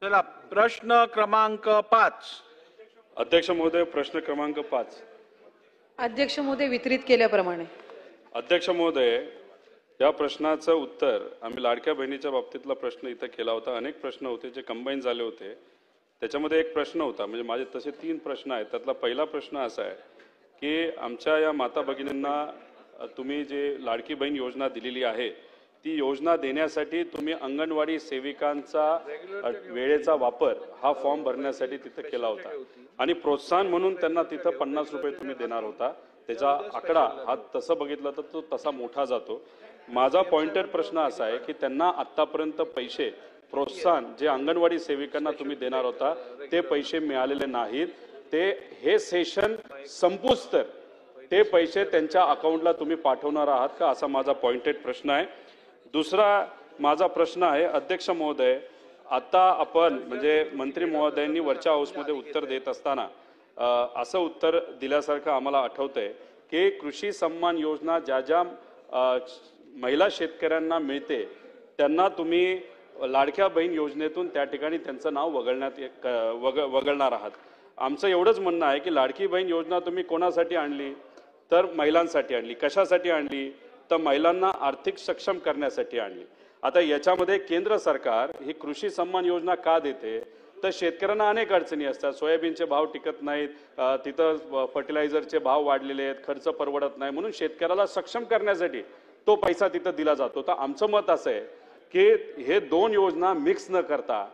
चला प्रश्न क्रमांक 5. अध्यक्ष महोदय, प्रश्न क्रमांक 5. अध्यक्ष महोदय, वितरित केल्याप्रमाणे. अध्यक्ष महोदय, या प्रश्नाचं उत्तर आम्ही लाडक्या बहिणीच्या बाबतीतला प्रश्न इथं केला होता. अनेक प्रश्न होते जे कंबाईन झाले होते. त्याच्यामध्ये एक प्रश्न होता, म्हणजे माझे तसे 3 प्रश्न आहेत. त्यातला पहिला प्रश्न असा आहे की आमच्या या माता भगिनींना तुम्ही जे लाडकी बहीण योजना दिलेली आहे ती योजना देण्यासाठी तुम्ही अंगणवाडी सेविकांचा वेळेचा वापर हा फॉर्म भरण्यासाठी तिथं केला होता आणि प्रोत्साहन म्हणून त्यांना तिथं 50 रुपये तुम्ही देणार होता. त्याचा आकडा हा तसं बघितलं तर तो तसा मोठा जातो. माझा पॉइंटेड प्रश्न असा आहे की त्यांना आतापर्यंत पैसे प्रोत्साहन जे अंगणवाडी सेविकांना तुम्ही देणार होता ते पैसे मिळालेले नाहीत. ते हे सेशन संपूस तर ते पैसे त्यांच्या अकाउंटला तुम्ही पाठवणार आहात का, असा माझा पॉइंटेड प्रश्न आहे. दुसरा माझा प्रश्न आहे, अध्यक्ष महोदय, आता आपण म्हणजे मंत्री महोदयांनी वरच्या हाऊसमध्ये उत्तर देत असताना असं उत्तर दिल्यासारखं आम्हाला आठवतंय की कृषी सन्मान योजना ज्या ज्या महिला शेतकऱ्यांना मिळते त्यांना तुम्ही लाडक्या बहीण योजनेतून त्या ठिकाणी त्यांचं नाव वगळणार आहात. आमचं एवढंच म्हणणं आहे की लाडकी बहीण योजना तुम्ही कोणासाठी आणली तर महिलांसाठी आणली. कशासाठी आणली तर महिलांना आर्थिक सक्षम करण्यासाठी आणली. आता याच्यामध्ये केंद्र सरकार ही कृषी सन्मान योजना का देते तर शेतकऱ्यांना अनेक अडचणी असतात. सोयाबीनचे भाव टिकत नाहीत, तिथं फर्टिलायझरचे भाव वाढलेले आहेत, खर्च परवडत नाही, म्हणून शेतकऱ्याला सक्षम करण्यासाठी तो पैसा तिथं दिला जातो. तर आमचं मत असं आहे की हे 2 योजना मिक्स न करता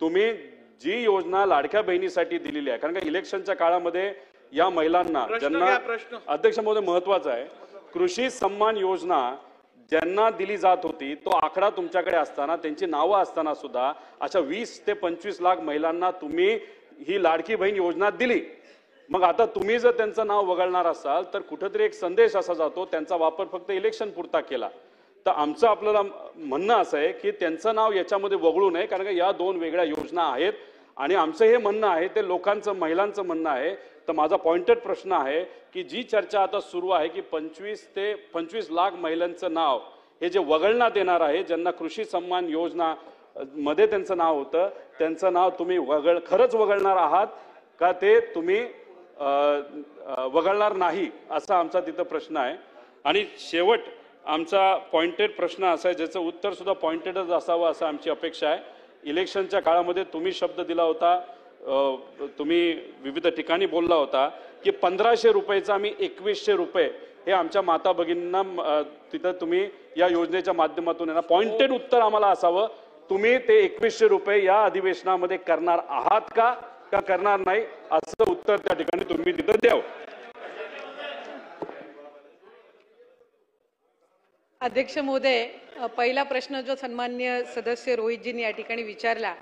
तुम्ही जी योजना लाडक्या बहिणीसाठी दिलेली आहे, कारण का इलेक्शनच्या काळामध्ये या महिलांना ज्यांना अध्यक्ष महोदय महत्वाचं आहे, कृषी सन्मान योजना ज्यांना दिली जात होती तो आकडा तुमच्याकडे असताना त्यांची नावं असताना सुद्धा अशा 20 ते 25 लाख महिलांना तुम्ही ही लाडकी बहीण योजना दिली. मग आता तुम्ही जर त्यांचं नाव वगळणार असाल तर कुठेतरी एक संदेश असा जातो त्यांचा वापर फक्त इलेक्शन पुरता केला. तर आमचं आपल्याला म्हणणं असं आहे की त्यांचं नाव याच्यामध्ये वगळू नये, कारण का या 2 वेगळ्या योजना आहेत आणि आमचं हे म्हणणं आहे ते लोकांचं महिलांचं म्हणणं आहे. तर माझा पॉइंटेड प्रश्न आहे की जी चर्चा आता सुरू आहे की 25 ते 25 लाख महिलांचं नाव हे जे वगळण्यात येणार आहे, ज्यांना कृषी सन्मान योजना मध्ये त्यांचं नाव होतं, त्यांचं नाव तुम्ही खरंच वगळणार आहात का ते तुम्ही वगळणार नाही, असा आमचा तिथं प्रश्न आहे. आणि शेवट आमचा पॉइंटेड प्रश्न असा आहे ज्याचं उत्तर सुद्धा पॉइंटेडच असावं असं आमची अपेक्षा आहे. इलेक्शनच्या काळामध्ये तुम्ही शब्द दिला होता, तुम्ही विविध ठिकाणी बोलला होता की 1500 रुपयाचा आम्ही 2100 रुपये हे आमच्या माता भगिनींना तिथं तुम्ही या योजनेच्या माध्यमातून येणार. पॉइंटेड उत्तर आम्हाला असावं, तुम्ही ते 2100 रुपये या अधिवेशनामध्ये करणार आहात का करणार नाही, असं उत्तर त्या ठिकाणी तुम्ही तिथं द्यावं. अध्यक्ष महोदय, पहिला प्रश्न जो सन्माननीय सदस्य रोहितजींनी या ठिकाणी विचारला,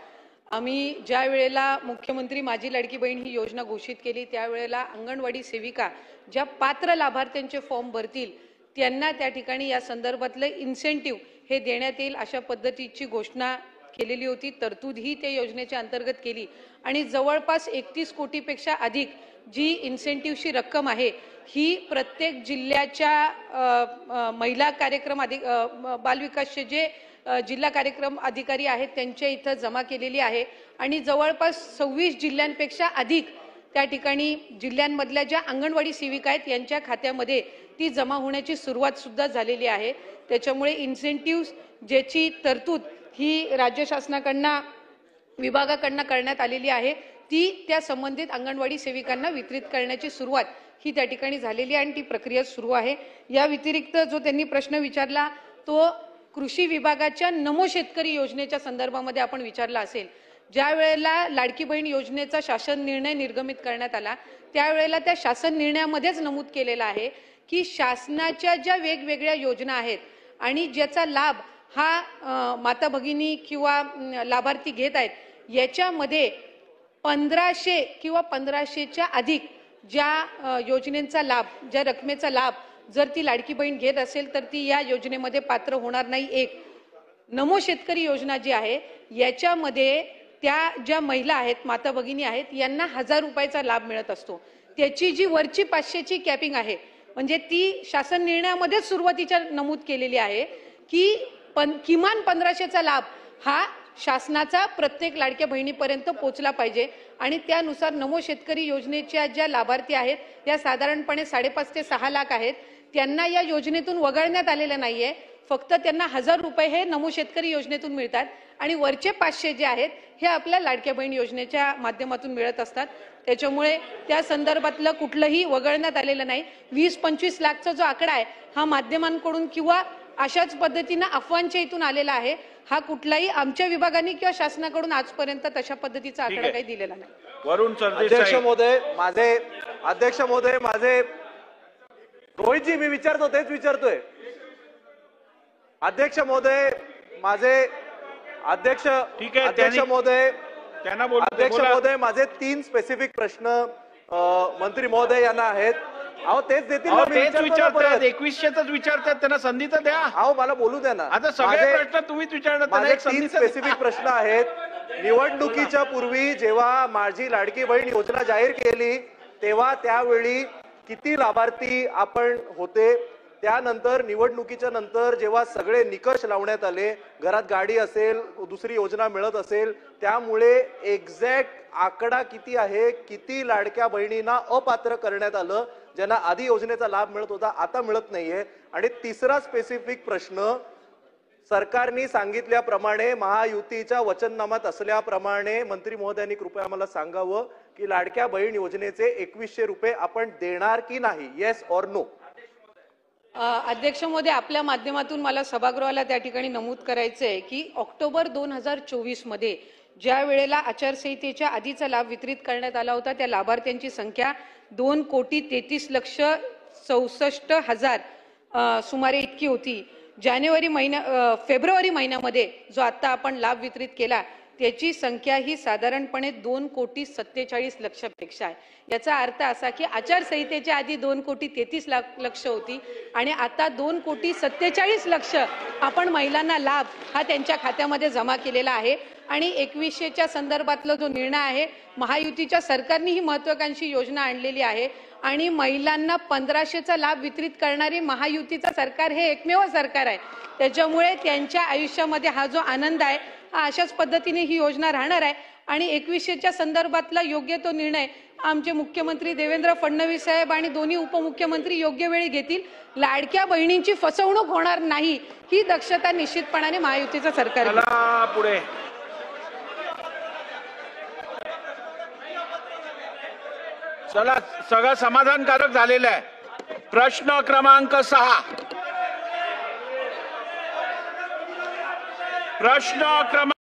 आम्ही ज्या वेळेला मुख्यमंत्री माझी लाडकी बहीण ही योजना घोषित केली त्यावेळेला अंगणवाडी सेविका ज्या पात्र लाभार्थ्यांचे फॉर्म भरतील त्यांना त्या ठिकाणी या संदर्भातलं इन्सेंटिव्ह हे देण्यात येईल अशा पद्धतीची घोषणा केलेली होती. तरतूद ही त्या योजनेच्या अंतर्गत केली आणि जवळपास 31 कोटीपेक्षा अधिक जी इन्सेंटिव्हची रक्कम आहे ही प्रत्येक जिल्ह्याच्या महिला कार्यक्रम बालविकासचे जे जिल्हा कार्यक्रम अधिकारी आहेत त्यांच्या इथं जमा केलेली आहे आणि जवळपास 26 जिल्ह्यांपेक्षा अधिक त्या ठिकाणी जिल्ह्यांमधल्या ज्या अंगणवाडी सेविका आहेत यांच्या खात्यामध्ये ती जमा होण्याची सुरुवात सुद्धा झालेली आहे. त्याच्यामुळे इन्सेंटिव्ह ज्याची तरतूद ही राज्य शासनाकडनं विभागाकडनं करण्यात आलेली आहे ती त्या संबंधित अंगणवाडी सेविकांना वितरित करण्याची सुरुवात ही त्या ठिकाणी झालेली आहे आणि ती प्रक्रिया सुरू आहे. या व्यतिरिक्त जो त्यांनी प्रश्न विचारला तो कृषी विभागाच्या नमो शेतकरी योजनेच्या संदर्भामध्ये आपण विचारला असेल. ज्या वेळेला लाडकी बहीण योजनेचा शासन निर्णय निर्गमित करण्यात आला त्यावेळेला त्या शासन निर्णयामध्येच नमूद केलेलं आहे की शासनाच्या ज्या वेगवेगळ्या योजना आहेत आणि ज्याचा लाभ हा माता भगिनी किंवा लाभार्थी घेत आहेत याच्यामध्ये 1500 किंवा 1500च्या अधिक ज्या योजनेचा लाभ, ज्या रकमेचा लाभ जर ती लाडकी बहीण घेत असेल तर ती या योजनेमध्ये पात्र होणार नाही. एक नमो शेतकरी योजना जी आहे याच्यामध्ये त्या ज्या महिला आहेत माता भगिनी आहेत यांना 1000 रुपयाचा लाभ मिळत असतो. त्याची जी वरची 500ची कॅपिंग आहे म्हणजे ती शासन निर्णयामध्येच सुरुवातीच्या नमूद केलेली आहे की किमान 1500चा लाभ हा शासनाचा प्रत्येक लाडक्या बहिणीपर्यंत पोहोचला पाहिजे आणि त्यानुसार नमो शेतकरी योजनेच्या ज्या लाभार्थी आहेत त्या साधारणपणे 5.5 ते 6 लाख आहेत. त्यांना या योजनेतून वगळण्यात आलेलं नाहीये. फक्त त्यांना 1000 रुपये हे नमो शेतकरी योजनेतून मिळतात आणि वरचे 500 जे आहेत हे आपल्या लाडक्या बहीण योजनेच्या माध्यमातून मिळत असतात. त्याच्यामुळे त्या संदर्भातलं कुठलंही वगळण्यात आलेलं नाही. 20-25 लाखचा जो आकडा आहे हा माध्यमांकडून किंवा अशाच पद्धतीने अफवांच्या इथून आलेला आहे. हा कुठलाही आमच्या विभागाने किंवा शासनाकडून आजपर्यंत तशा पद्धतीचा आकडा काही दिलेला नाही. वरुण अध्यक्ष सरदेसाई. महोदय माझे रोहितजी मी विचारतो तेच विचारतोय. अध्यक्ष महोदय माझे अध्यक्ष ठीक आहे, अध्यक्ष महोदय त्यांना बोलू दे, अध्यक्ष बोला. महोदय माझे 3 स्पेसिफिक प्रश्न मंत्री महोदय यांना आहेत. अहो तेच देतील ना, अहो, मी तेच विचारतो ना विचारतात, परत. 2100च विचारतात, त्यांना संधी तर द्या. अहो मला बोलू द्या ना. आता सगळे माझे- प्रश्न तुम्हीच विचारणार, त्यांना माझे एक 3 संधी तर द्या. स्पेसिफिक प्रश्न आहेत. निवडणुकीच्या पूर्वी जेव्हा माझी लाडकी बहीण योजना जाहीर केली तेव्हा त्यावेळी किती लाभार्थी आपण होते. त्यानंतर निवडणुकीच्या नंतर जेव्हा सगळे निकष लावण्यात आले, घरात गाडी असेल, दुसरी योजना मिळत असेल, त्यामुळे एक्झॅक्ट आकडा किती आहे, किती लाडक्या बहिणींना अपात्र करण्यात आलं, ज्यांना आधी योजनेचा लाभ मिळत होता आता मिळत नाहीये. आणि तिसरा स्पेसिफिक प्रश्न, सरकारने सांगितल्याप्रमाणे महायुतीच्या वचननामात असल्याप्रमाणे मंत्री महोदयांनी कृपया आम्हाला सांगावं की लाडक्या बहीण योजनेचे 2100 रुपये आपण देणार की नाही, येस ऑर नो. अध्यक्ष महोदय, आपल्या माध्यमातून मला सभागृहाला त्या ठिकाणी नमूद करायचं आहे की ऑक्टोबर 2024 मध्ये ज्या वेळेला आचारसंहितेच्या आधीचा लाभ वितरित करण्यात आला होता त्या लाभार्थ्यांची संख्या 2,33,64,000 सुमारे इतकी होती. फेब्रुवारी महिन्यामध्ये जो आता आपण लाभ वितरित केला त्याची संख्या ही साधारणपणे 2,47,00,000 आहे. याचा अर्थ असा की आचारसंहितेच्या आधी 2,33,00,000 होती आणि आता 2,47,00,000 आपण महिलांना लाभ हा त्यांच्या खात्यामध्ये जमा केलेला आहे. आणि 2100च्या संदर्भातला जो निर्णय आहे, महायुतीच्या सरकारने ही महत्त्वाकांक्षी योजना आणलेली आहे आणि महिलांना 1500चा लाभ वितरित करणारे महायुतीचं सरकार हे एकमेव सरकार आहे. त्याच्यामुळे त्यांच्या आयुष्यामध्ये हा जो आनंद आहे हा अशाच पद्धतीने ही योजना राहणार आहे. आणि 2100च्या संदर्भातला योग्य तो निर्णय आमचे मुख्यमंत्री देवेंद्र फडणवीस साहेब आणि दोन्ही उपमुख्यमंत्री योग्य वेळी घेतील. लाडक्या बहिणींची फसवणूक होणार नाही ही दक्षता निश्चितपणाने महायुतीचं सरकार घेईल. चला पुढे. चला, सगळं समाधानकारक झालेलं आहे. प्रश्न क्रमांक 6. प्रश्न क्रमांक